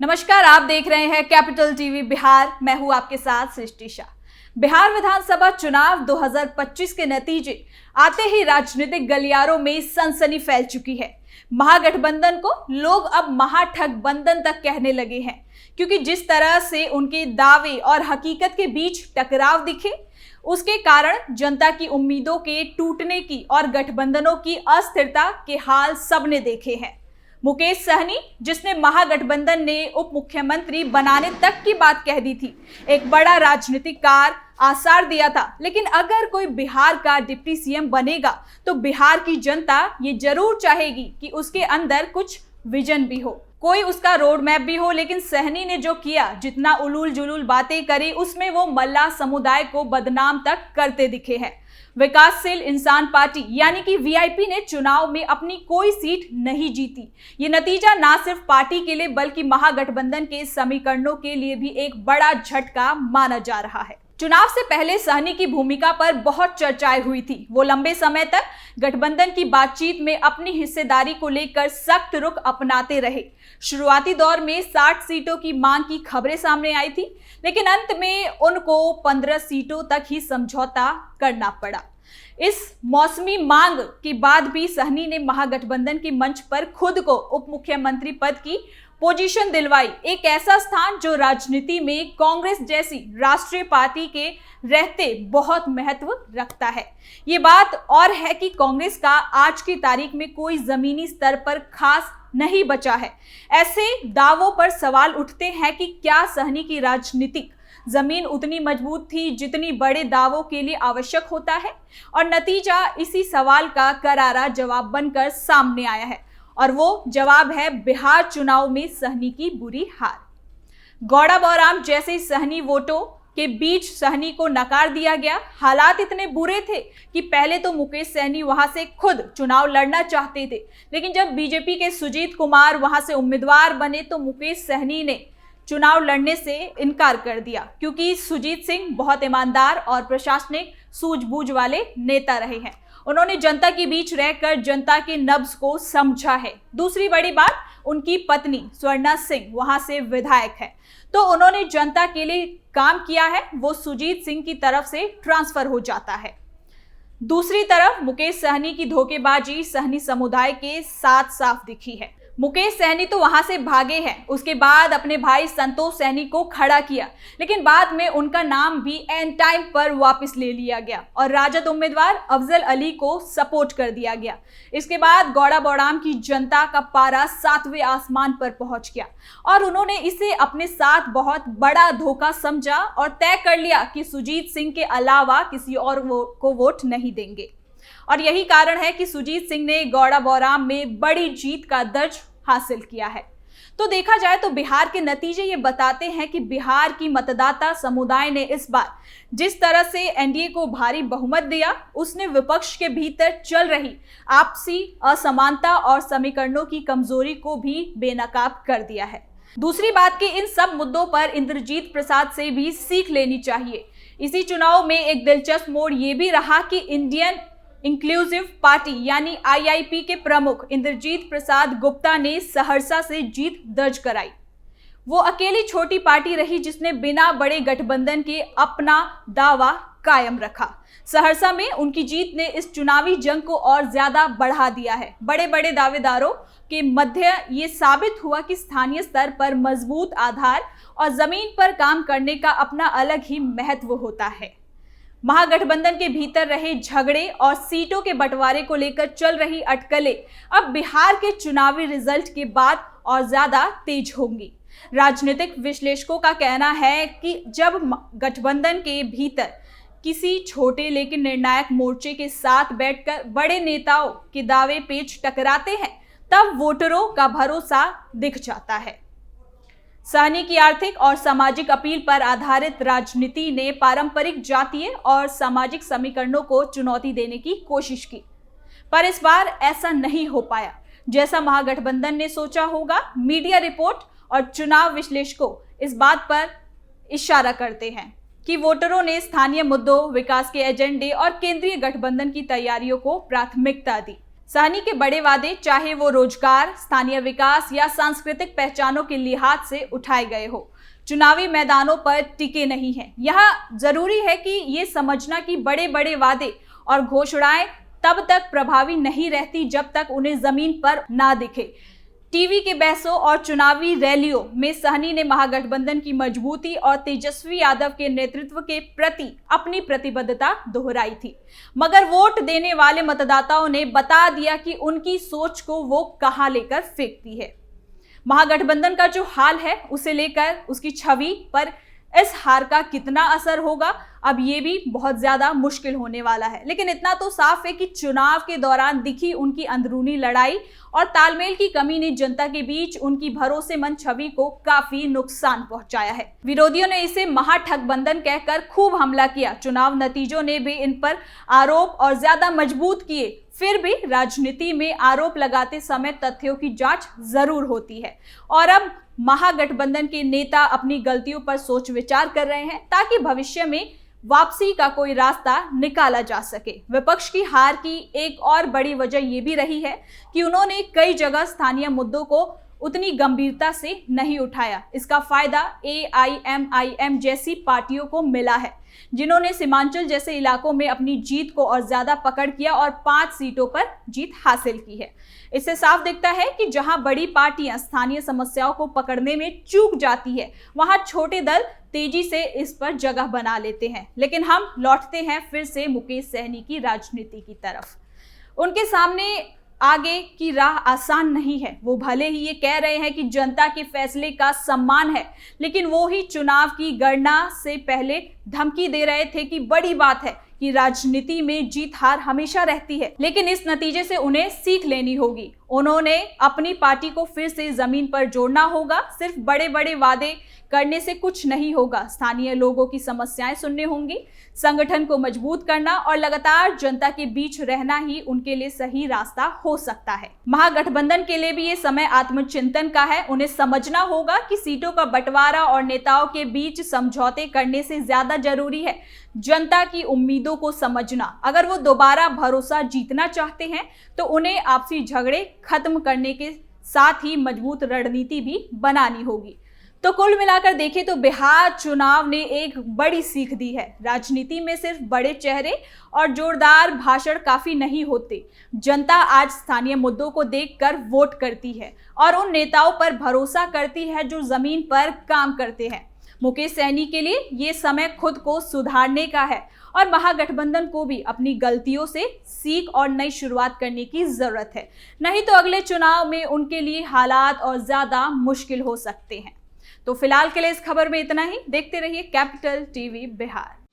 नमस्कार, आप देख रहे हैं कैपिटल टीवी बिहार। मैं हूं आपके साथ सृष्टि शाह। बिहार विधानसभा चुनाव 2025 के नतीजे आते ही राजनीतिक गलियारों में सनसनी फैल चुकी है। महागठबंधन को लोग अब महाठगबंधन तक कहने लगे हैं, क्योंकि जिस तरह से उनके दावे और हकीकत के बीच टकराव दिखे, उसके कारण जनता की उम्मीदों के टूटने की और गठबंधनों की अस्थिरता के हाल सबने देखे हैं। मुकेश सहनी, जिसने महागठबंधन ने उप मुख्यमंत्री बनाने तक की बात कह दी थी, एक बड़ा राजनीतिक कार आसार दिया था, लेकिन अगर कोई बिहार का डिप्टी सीएम बनेगा तो बिहार की जनता ये जरूर चाहेगी कि उसके अंदर कुछ विजन भी हो, कोई उसका रोड मैप भी हो। लेकिन सहनी ने जो किया, जितना उलूल जुलूल बातें करी, उसमें वो मल्लाह समुदाय को बदनाम तक करते दिखे हैं। विकासशील इंसान पार्टी यानी कि वीआईपी ने चुनाव में अपनी कोई सीट नहीं जीती। ये नतीजा ना सिर्फ पार्टी के लिए बल्कि महागठबंधन के समीकरणों के लिए भी एक बड़ा झटका माना जा रहा है। चुनाव से पहले सहनी की भूमिका पर बहुत चर्चाएं हुई थी। वो लंबे समय तक गठबंधन की बातचीत में अपनी हिस्सेदारी को लेकर सख्त रुख अपनाते रहे। शुरुआती दौर में 60 सीटों की मांग की खबरें सामने आई थी, लेकिन अंत में उनको 15 सीटों तक ही समझौता करना पड़ा। इस मौसमी मांग के बाद भी सहनी ने महागठबंधन के मंच पर खुद को उप मुख्यमंत्री पद की पोजीशन दिलवाई, एक ऐसा स्थान जो राजनीति में कांग्रेस जैसी राष्ट्रीय पार्टी के रहते बहुत महत्व रखता है। ये बात और है कि कांग्रेस का आज की तारीख में कोई जमीनी स्तर पर खास नहीं बचा है। ऐसे दावों पर सवाल उठते हैं कि क्या सहनी की राजनीतिक जमीन उतनी मजबूत थी जितनी बड़े दावों के लिए आवश्यक होता है, और नतीजा इसी सवाल का करारा जवाब बनकर सामने आया है, और वो जवाब है बिहार चुनाव में सहनी की बुरी हार। गौड़ा बौराम जैसे सहनी वोटों के बीच सहनी को नकार दिया गया। हालात इतने बुरे थे कि पहले तो मुकेश सहनी वहां से खुद चुनाव लड़ना चाहते थे, लेकिन जब बीजेपी के सुजीत कुमार वहां से उम्मीदवार बने तो मुकेश सहनी ने चुनाव लड़ने से इनकार कर दिया, क्योंकि सुजीत सिंह बहुत ईमानदार और प्रशासनिक सूझबूझ वाले नेता रहे हैं। उन्होंने जनता के बीच रहकर जनता के नब्ज को समझा है। दूसरी बड़ी बात, उनकी पत्नी स्वर्णा सिंह वहां से विधायक है, तो उन्होंने जनता के लिए काम किया है, वो सुजीत सिंह की तरफ से ट्रांसफर हो जाता है। दूसरी तरफ मुकेश सहनी की धोखेबाजी सहनी समुदाय के साथ साफ दिखी है। मुकेश सहनी तो वहां से भागे हैं, उसके बाद अपने भाई संतोष सहनी को खड़ा किया, लेकिन बाद में उनका नाम भी एन टाइम पर वापस ले लिया गया और राजद उम्मीदवार अफजल अली को सपोर्ट कर दिया गया। इसके बाद गौड़ा बौड़ाम की जनता का पारा 7वें आसमान पर पहुंच गया और उन्होंने इसे अपने साथ बहुत बड़ा धोखा समझा और तय कर लिया कि सुजीत सिंह के अलावा किसी और को वोट नहीं देंगे। और यही कारण है कि सुजीत सिंह ने गौड़ा बौराम में बड़ी जीत का दर्ज हासिल किया है। तो देखा जाए तो बिहार के नतीजे ये बताते हैं कि बिहार की मतदाता समुदाय ने इस बार जिस तरह से एनडीए को भारी बहुमत दिया, उसने विपक्ष के भीतर चल रही आपसी असमानता और समीकरणों की कमजोरी को भी बेनकाब कर दिया है। दूसरी बात कि इन सब मुद्दों पर इंद्रजीत प्रसाद से भी सीख लेनी चाहिए। इसी चुनाव में एक दिलचस्प मोड़ ये भी रहा कि इंडियन इंक्लूसिव पार्टी यानी आईआईपी के प्रमुख इंद्रजीत प्रसाद गुप्ता ने सहरसा से जीत दर्ज कराई। वो अकेली छोटी पार्टी रही जिसने बिना बड़े गठबंधन के अपना दावा कायम रखा। सहरसा में उनकी जीत ने इस चुनावी जंग को और ज्यादा बढ़ा दिया है। बड़े बड़े दावेदारों के मध्य ये साबित हुआ कि स्थानीय स्तर पर मजबूत आधार और जमीन पर काम करने का अपना अलग ही महत्व होता है। महागठबंधन के भीतर रहे झगड़े और सीटों के बंटवारे को लेकर चल रही अटकलें अब बिहार के चुनावी रिजल्ट के बाद और ज्यादा तेज होंगी। राजनीतिक विश्लेषकों का कहना है कि जब गठबंधन के भीतर किसी छोटे लेकिन निर्णायक मोर्चे के साथ बैठकर बड़े नेताओं के दावे पेच टकराते हैं, तब वोटरों का भरोसा दिख जाता है। सहनी की आर्थिक और सामाजिक अपील पर आधारित राजनीति ने पारंपरिक जातीय और सामाजिक समीकरणों को चुनौती देने की कोशिश की, पर इस बार ऐसा नहीं हो पाया जैसा महागठबंधन ने सोचा होगा। मीडिया रिपोर्ट और चुनाव विश्लेषकों इस बात पर इशारा करते हैं कि वोटरों ने स्थानीय मुद्दों, विकास के एजेंडे और केंद्रीय गठबंधन की तैयारियों को प्राथमिकता दी। सहनी के बड़े वादे, चाहे वो रोजगार, स्थानीय विकास या सांस्कृतिक पहचानों के लिहाज से उठाए गए हो, चुनावी मैदानों पर टिके नहीं हैं। यह जरूरी है कि ये समझना कि बड़े बड़े वादे और घोषणाएं तब तक प्रभावी नहीं रहती जब तक उन्हें जमीन पर ना दिखे। टीवी के बहसों और चुनावी रैलियों में सहनी ने महागठबंधन की मजबूती और तेजस्वी यादव के नेतृत्व के प्रति अपनी प्रतिबद्धता दोहराई थी, मगर वोट देने वाले मतदाताओं ने बता दिया कि उनकी सोच को वो कहां लेकर फेंकती है। महागठबंधन का जो हाल है उसे लेकर उसकी छवि पर इस हार का कितना असर होगा, अब ये भी बहुत ज्यादा मुश्किल होने वाला है। लेकिन इतना तो साफ है कि चुनाव के दौरान दिखी उनकी अंदरूनी लड़ाई और तालमेल की कमी ने जनता के बीच उनकी भरोसेमंद छवि को काफी नुकसान पहुंचाया है। विरोधियों ने इसे महागठबंधन कहकर खूब हमला किया। चुनाव नतीजों ने भी इन पर आरोप और ज्यादा मजबूत किए। फिर भी राजनीति में आरोप लगाते समय तथ्यों की जांच जरूर होती है और अब महागठबंधन के नेता अपनी गलतियों पर सोच विचार कर रहे हैं ताकि भविष्य में वापसी का कोई रास्ता निकाला जा सके। विपक्ष की हार की एक और बड़ी वजह यह भी रही है कि उन्होंने कई जगह स्थानीय मुद्दों को उतनी गंभीरता से नहीं उठाया। इसका फायदा AIMIM जैसी पार्टियों को मिला है, जिन्होंने सीमांचल जैसे इलाकों में अपनी जीत को और ज्यादा पकड़ किया और 5 सीटों पर जीत हासिल की है। इससे साफ दिखता है कि जहां बड़ी पार्टियां स्थानीय समस्याओं को पकड़ने में चूक जाती है, वहां छोटे दल तेजी से इस पर जगह बना लेते हैं। लेकिन हम लौटते हैं फिर से मुकेश सहनी की राजनीति की तरफ। उनके सामने आगे की राह आसान नहीं है। वो भले ही ये कह रहे हैं कि जनता के फैसले का सम्मान है, लेकिन वो ही चुनाव की गणना से पहले धमकी दे रहे थे कि बड़ी बात है कि राजनीति में जीत हार हमेशा रहती है, लेकिन इस नतीजे से उन्हें सीख लेनी होगी। उन्होंने अपनी पार्टी को फिर से जमीन पर जोड़ना होगा। सिर्फ बड़े बड़े वादे करने से कुछ नहीं होगा। स्थानीय लोगों की समस्याएं सुननी होंगी, संगठन को मजबूत करना और लगातार जनता के बीच रहना ही उनके लिए सही रास्ता हो सकता है। महागठबंधन के लिए भी ये समय आत्मचिंतन का है। उन्हें समझना होगा कि सीटों का बंटवारा और नेताओं के बीच समझौते करने से ज्यादा जरूरी है जनता की उम्मीदों को समझना। अगर वो दोबारा भरोसा जीतना चाहते हैं तो उन्हें आपसी झगड़े खत्म करने के साथ ही मजबूत रणनीति भी बनानी होगी। तो कुल मिलाकर देखें तो बिहार चुनाव ने एक बड़ी सीख दी है। राजनीति में सिर्फ बड़े चेहरे और जोरदार भाषण काफी नहीं होते। जनता आज स्थानीय मुद्दों को देखकर वोट करती है और उन नेताओं पर भरोसा करती है जो जमीन पर काम करते हैं। मुकेश सहनी के लिए ये समय खुद को सुधारने का है और महागठबंधन को भी अपनी गलतियों से सीख और नई शुरुआत करने की जरूरत है। नहीं तो अगले चुनाव में उनके लिए हालात और ज्यादा मुश्किल हो सकते हैं। तो फिलहाल के लिए इस खबर में इतना ही। देखते रहिए कैपिटल टीवी बिहार।